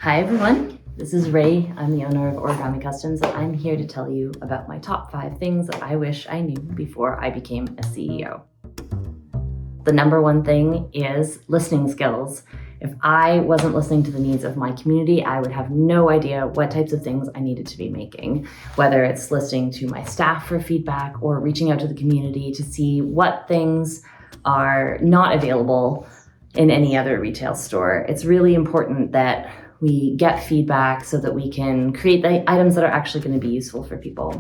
Hi everyone, this is Rae. I'm the owner of Origami Customs, and I'm here to tell you about my top 5 things that I wish I knew before I became a CEO. The number one thing is listening skills. If I wasn't listening to the needs of my community, I would have no idea what types of things I needed to be making, whether it's listening to my staff for feedback or reaching out to the community to see what things are not available in any other retail store. It's really important that we get feedback so that we can create the items that are actually going to be useful for people.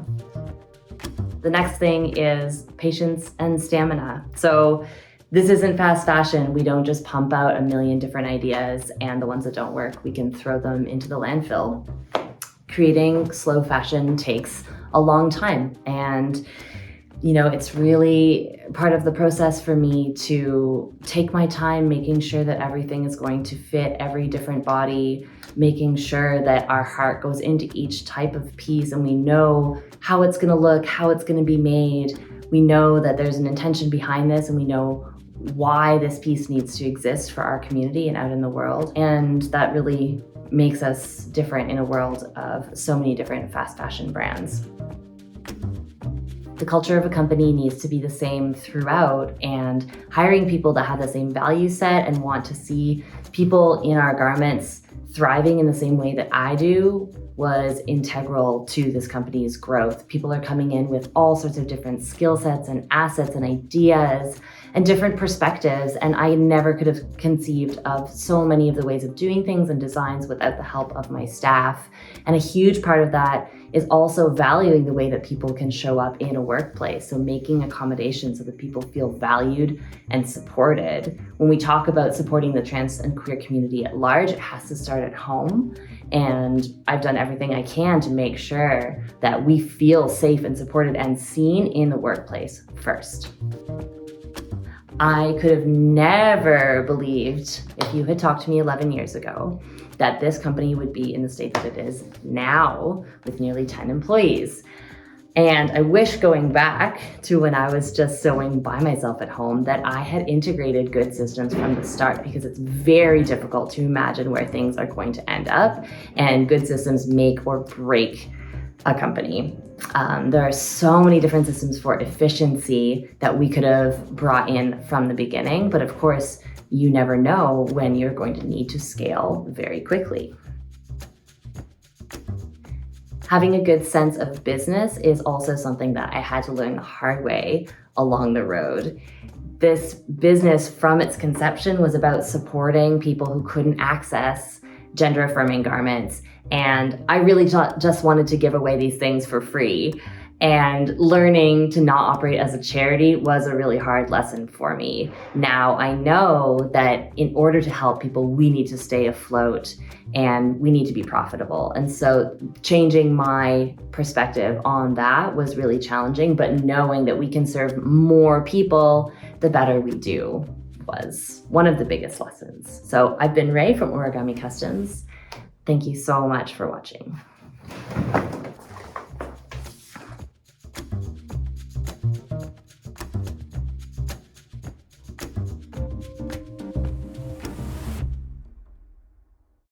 The next thing is patience and stamina. So this isn't fast fashion. We don't just pump out a million different ideas, and the ones that don't work, we can throw them into the landfill. Creating slow fashion takes a long time, and it's really part of the process for me to take my time making sure that everything is going to fit every different body, making sure that our heart goes into each type of piece and we know how it's going to look, how it's going to be made. We know that there's an intention behind this, and we know why this piece needs to exist for our community and out in the world. And that really makes us different in a world of so many different fast fashion brands. The culture of a company needs to be the same throughout, and hiring people that have the same value set and want to see people in our garments thriving in the same way that I do was integral to this company's growth. People are coming in with all sorts of different skill sets and assets and ideas and different perspectives, and I never could have conceived of so many of the ways of doing things and designs without the help of my staff. And a huge part of that is also valuing the way that people can show up in a workplace. So making accommodations so that people feel valued and supported. When we talk about supporting the trans and queer community at large, it has to start at home. And I've done everything I can to make sure that we feel safe and supported and seen in the workplace first. I could have never believed, if you had talked to me 11 years ago, that this company would be in the state that it is now with nearly 10 employees. And I wish, going back to when I was just sewing by myself at home, that I had integrated good systems from the start, because it's very difficult to imagine where things are going to end up, and good systems make or break a company. There are so many different systems for efficiency that we could have brought in from the beginning, but of course, you never know when you're going to need to scale very quickly. Having a good sense of business is also something that I had to learn the hard way along the road. This business, from its conception, was about supporting people who couldn't access gender-affirming garments. And I really just wanted to give away these things for free. And learning to not operate as a charity was a really hard lesson for me. Now I know that in order to help people, we need to stay afloat and we need to be profitable. And so changing my perspective on that was really challenging, but knowing that we can serve more people, the better we do, was one of the biggest lessons. So I've been Rae from Origami Customs. Thank you so much for watching.